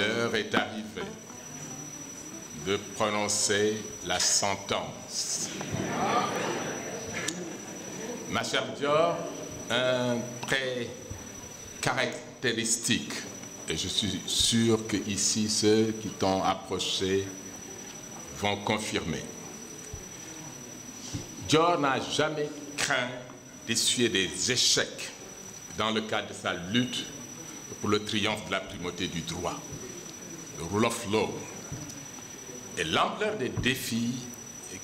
L'heure est arrivée de prononcer la sentence. Ma chère Dior, un trait caractéristique, et je suis sûr que ici ceux qui t'ont approché vont confirmer. Dior n'a jamais craint d'essuyer des échecs dans le cadre de sa lutte pour le triomphe de la primauté du droit, le rule of law. Et l'ampleur des défis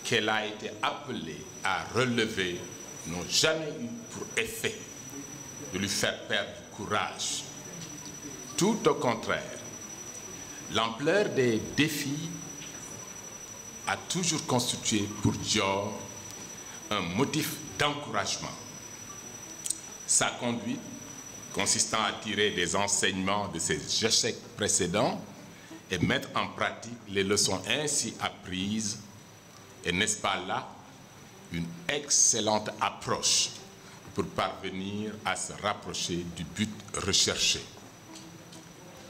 qu'elle a été appelée à relever n'ont jamais eu pour effet de lui faire perdre du courage. Tout au contraire, l'ampleur des défis a toujours constitué pour Dior un motif d'encouragement. Sa conduite, consistant à tirer des enseignements de ses échecs précédents et mettre en pratique les leçons ainsi apprises, et n'est-ce pas là une excellente approche pour parvenir à se rapprocher du but recherché.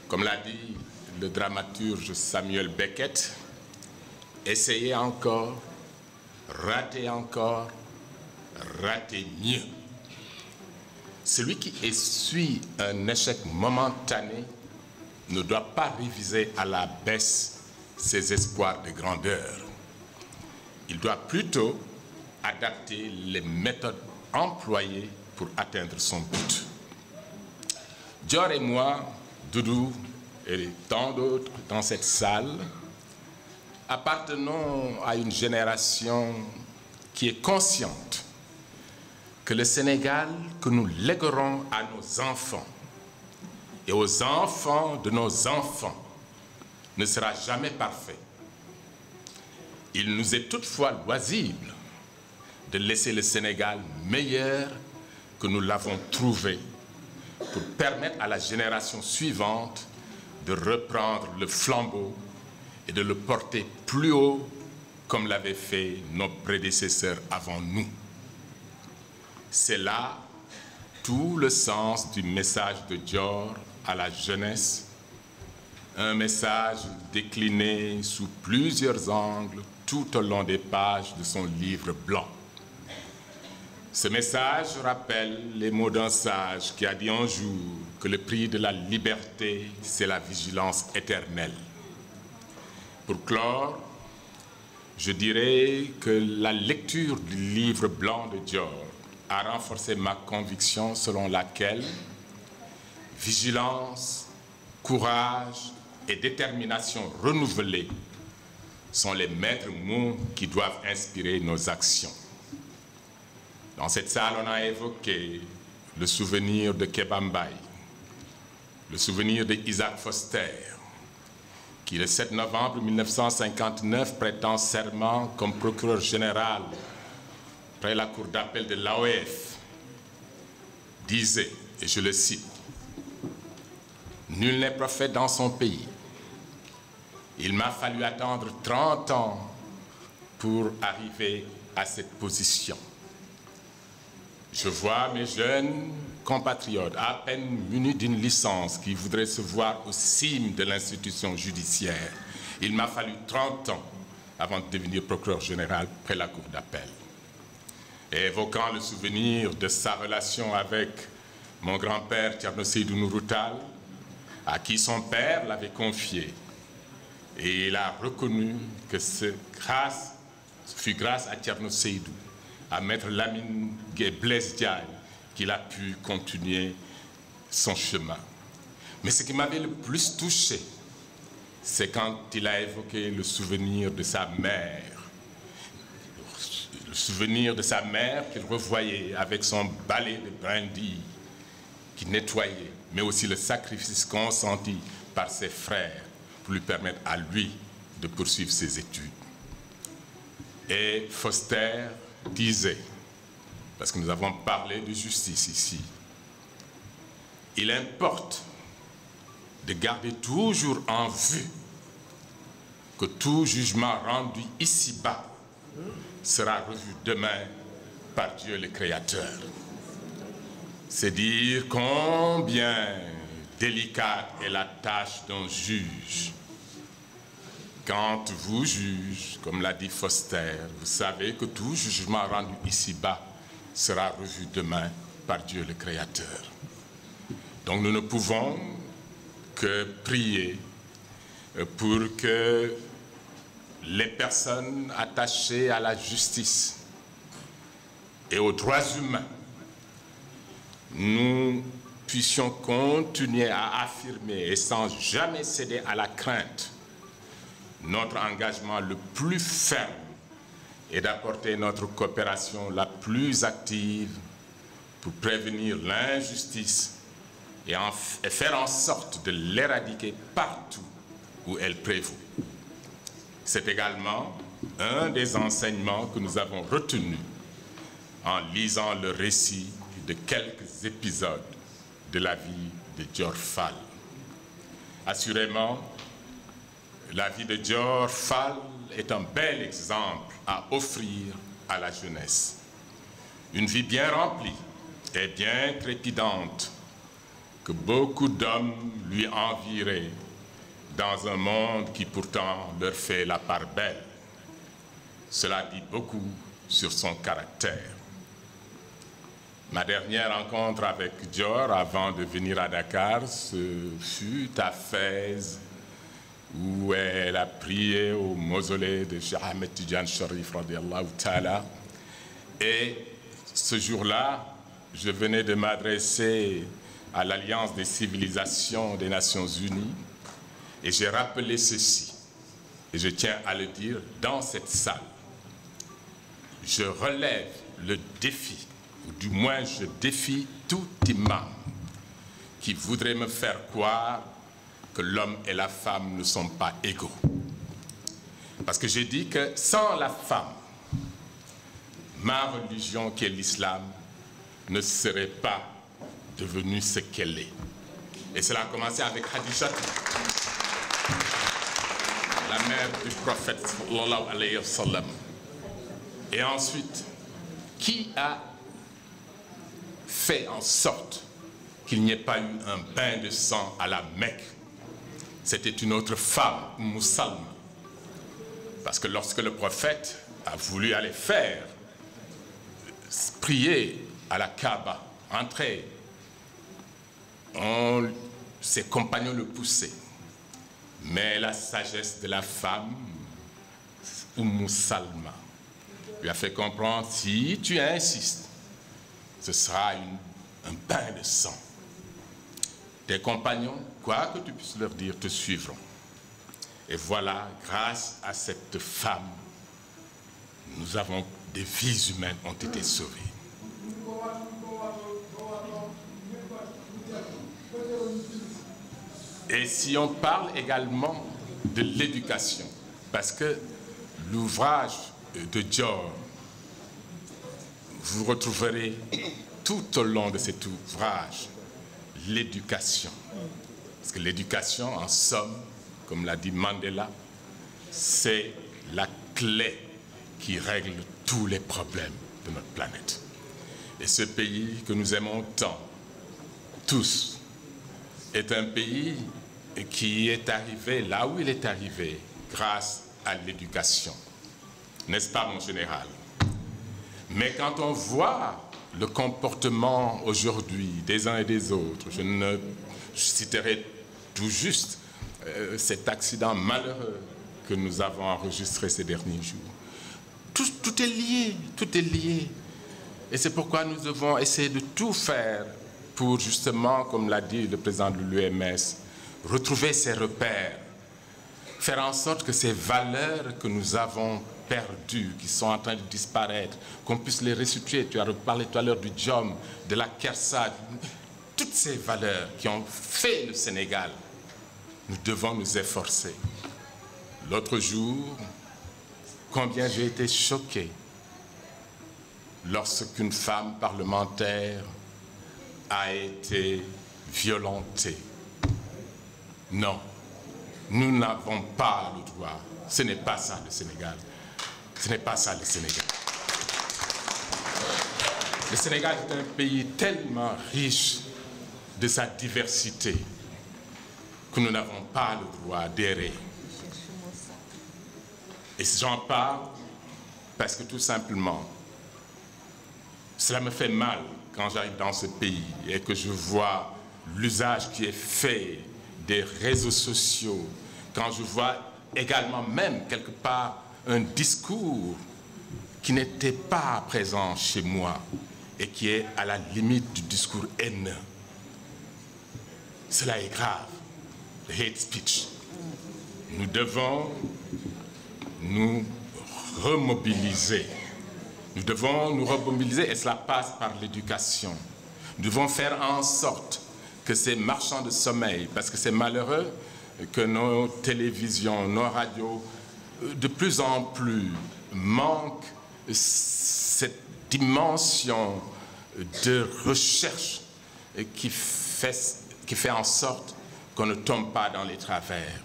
Comme l'a dit le dramaturge Samuel Beckett, essayez encore, ratez encore, ratez mieux. Celui qui essuie un échec momentané ne doit pas réviser à la baisse ses espoirs de grandeur. Il doit plutôt adapter les méthodes employées pour atteindre son but. Dior et moi, Doudou et tant d'autres dans cette salle, appartenons à une génération qui est consciente que le Sénégal que nous léguerons à nos enfants et aux enfants de nos enfants ne sera jamais parfait. Il nous est toutefois loisible de laisser le Sénégal meilleur que nous l'avons trouvé pour permettre à la génération suivante de reprendre le flambeau et de le porter plus haut comme l'avaient fait nos prédécesseurs avant nous. C'est là tout le sens du message de Dior à la jeunesse, un message décliné sous plusieurs angles tout au long des pages de son livre blanc. Ce message rappelle les mots d'un sage qui a dit un jour que le prix de la liberté, c'est la vigilance éternelle. Pour clore, je dirais que la lecture du livre blanc de Dior a renforcé ma conviction selon laquelle vigilance, courage et détermination renouvelée sont les maîtres mots qui doivent inspirer nos actions. Dans cette salle, on a évoqué le souvenir de Kéba Mbaye, le souvenir d'Isaac Foster, qui le 7 novembre 1959 prêtant serment comme procureur général près la cour d'appel de l'AOF, disait, et je le cite, « Nul n'est prophète dans son pays. Il m'a fallu attendre 30 ans pour arriver à cette position. Je vois mes jeunes compatriotes, à peine munis d'une licence, qui voudraient se voir au cime de l'institution judiciaire. Il m'a fallu 30 ans avant de devenir procureur général près la cour d'appel. » Et évoquant le souvenir de sa relation avec mon grand-père Thierno Seydou Nourou Tall, à qui son père l'avait confié. Et il a reconnu que ce fut grâce à Thierno Seydou, à Maître Lamine Gueye Blaise Diagne, qu'il a pu continuer son chemin. Mais ce qui m'avait le plus touché, c'est quand il a évoqué le souvenir de sa mère. Le souvenir de sa mère qu'il revoyait avec son balai de brindilles qui nettoyait, mais aussi le sacrifice consenti par ses frères pour lui permettre à lui de poursuivre ses études. Et Foster disait, parce que nous avons parlé de justice ici, il importe de garder toujours en vue que tout jugement rendu ici-bas sera revu demain par Dieu le Créateur. C'est dire combien délicate est la tâche d'un juge. Quand vous juge, comme l'a dit Foster, vous savez que tout jugement rendu ici-bas sera revu demain par Dieu le Créateur. Donc nous ne pouvons que prier pour que les personnes attachées à la justice et aux droits humains, nous puissions continuer à affirmer et sans jamais céder à la crainte notre engagement le plus ferme est d'apporter notre coopération la plus active pour prévenir l'injustice et faire en sorte de l'éradiquer partout où elle prévaut. C'est également un des enseignements que nous avons retenus en lisant le récit de quelques épisodes de la vie de Dior Fall. Assurément, la vie de Dior Fall est un bel exemple à offrir à la jeunesse. Une vie bien remplie et bien trépidante que beaucoup d'hommes lui envieraient dans un monde qui pourtant leur fait la part belle. Cela dit beaucoup sur son caractère. Ma dernière rencontre avec Dior avant de venir à Dakar, ce fut à Fès, où elle a prié au mausolée de Cheikh Ahmed Tidiane Sharif radiallahu ta'ala. Et ce jour-là, je venais de m'adresser à l'Alliance des civilisations des Nations Unies et j'ai rappelé ceci, et je tiens à le dire dans cette salle. Je relève le défi, ou du moins je défie tout imam qui voudrait me faire croire que l'homme et la femme ne sont pas égaux. Parce que j'ai dit que sans la femme, ma religion qui est l'islam ne serait pas devenue ce qu'elle est. Et cela a commencé avec Khadija, la mère du prophète sallallahu alayhi wa sallam. Et ensuite, qui a fait en sorte qu'il n'y ait pas eu un bain de sang à la Mecque? C'était une autre femme, Salma. Parce que lorsque le prophète a voulu aller faire prier à la Kaaba, entrer, ses compagnons le poussaient. Mais la sagesse de la femme, Salma, lui a fait comprendre, si tu insistes, ce sera un bain de sang. Tes compagnons, quoi que tu puisses leur dire, te suivront. Et voilà, grâce à cette femme, des vies humaines ont été sauvées. Et si on parle également de l'éducation, parce que l'ouvrage de Dior, vous retrouverez tout au long de cet ouvrage l'éducation. Parce que l'éducation, en somme, comme l'a dit Mandela, c'est la clé qui règle tous les problèmes de notre planète. Et ce pays que nous aimons tant, tous, est un pays qui est arrivé là où il est arrivé grâce à l'éducation. N'est-ce pas, mon général? Mais quand on voit le comportement aujourd'hui des uns et des autres, je citerai tout juste cet accident malheureux que nous avons enregistré ces derniers jours. Tout est lié, tout est lié. Et c'est pourquoi nous devons essayer de tout faire pour justement, comme l'a dit le président de l'UMS, retrouver ses repères, faire en sorte que ces valeurs que nous avons perdues, qui sont en train de disparaître, qu'on puisse les restituer. Tu as parlé tout à l'heure du Djom, de la Kersa, toutes ces valeurs qui ont fait le Sénégal. Nous devons nous efforcer. L'autre jour, combien j'ai été choqué lorsqu'une femme parlementaire a été violentée. Non, nous n'avons pas le droit. Ce n'est pas ça le Sénégal. Ce n'est pas ça le Sénégal. Le Sénégal est un pays tellement riche de sa diversité. que nous n'avons pas le droit d'errer. Et j'en parle parce que tout simplement, cela me fait mal quand j'arrive dans ce pays et que je vois l'usage qui est fait des réseaux sociaux, quand je vois également même quelque part un discours qui n'était pas présent chez moi et qui est à la limite du discours haineux. Cela est grave, le hate speech. Nous devons nous remobiliser. Nous devons nous remobiliser et cela passe par l'éducation. Nous devons faire en sorte que ces marchands de sommeil, parce que c'est malheureux que nos télévisions, nos radios, de plus en plus manquent cette dimension de recherche qui fait en sorte qu'on ne tombe pas dans les travers.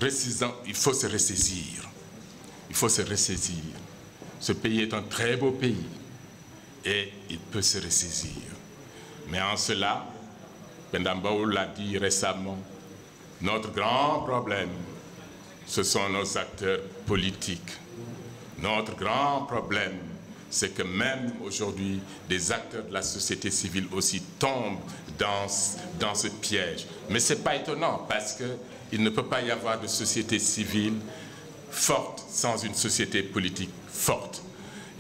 Il faut se ressaisir. Il faut se ressaisir. Ce pays est un très beau pays et il peut se ressaisir. Mais en cela, Penda Mbowe l'a dit récemment, notre grand problème, ce sont nos acteurs politiques. Notre grand problème, c'est que même aujourd'hui, des acteurs de la société civile aussi tombent dans ce piège. Mais ce n'est pas étonnant parce qu'il ne peut pas y avoir de société civile forte sans une société politique forte.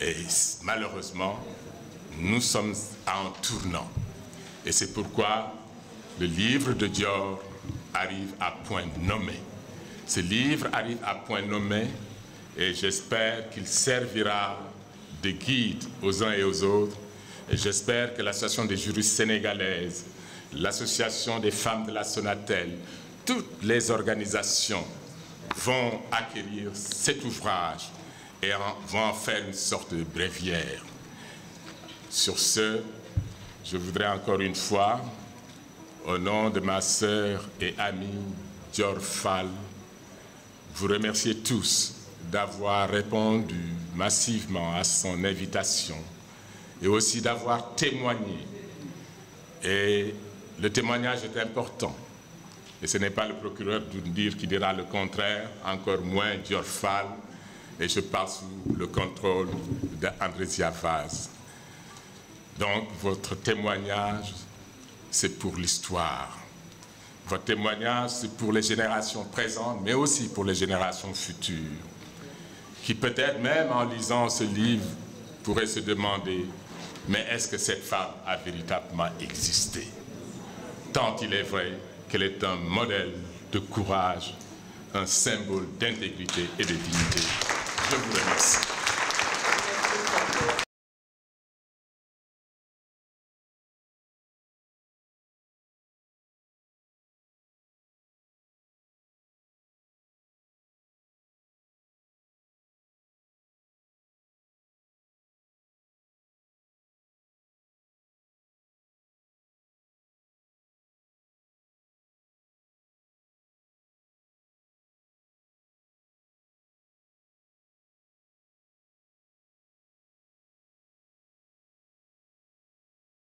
Et malheureusement, nous sommes à un tournant. Et c'est pourquoi le livre de Dior arrive à point nommé. Ce livre arrive à point nommé et j'espère qu'il servira de guide aux uns et aux autres. Et j'espère que l'Association des juristes sénégalaises, l'Association des femmes de la Sonatel, toutes les organisations vont acquérir cet ouvrage et vont en faire une sorte de bréviaire. Sur ce, je voudrais encore une fois, au nom de ma sœur et amie Dior Fall, vous remercier tous d'avoir répondu massivement à son invitation et aussi d'avoir témoigné. Et le témoignage est important. Et ce n'est pas le procureur d'Oundir qui dira le contraire, encore moins Dior Fall. Et je parle sous le contrôle d'Andrésia Vaz. Donc, votre témoignage, c'est pour l'histoire. Votre témoignage, c'est pour les générations présentes, mais aussi pour les générations futures, qui peut-être même en lisant ce livre pourraient se demander, mais est-ce que cette femme a véritablement existé? Tant il est vrai qu'elle est un modèle de courage, un symbole d'intégrité et de dignité. Je vous remercie.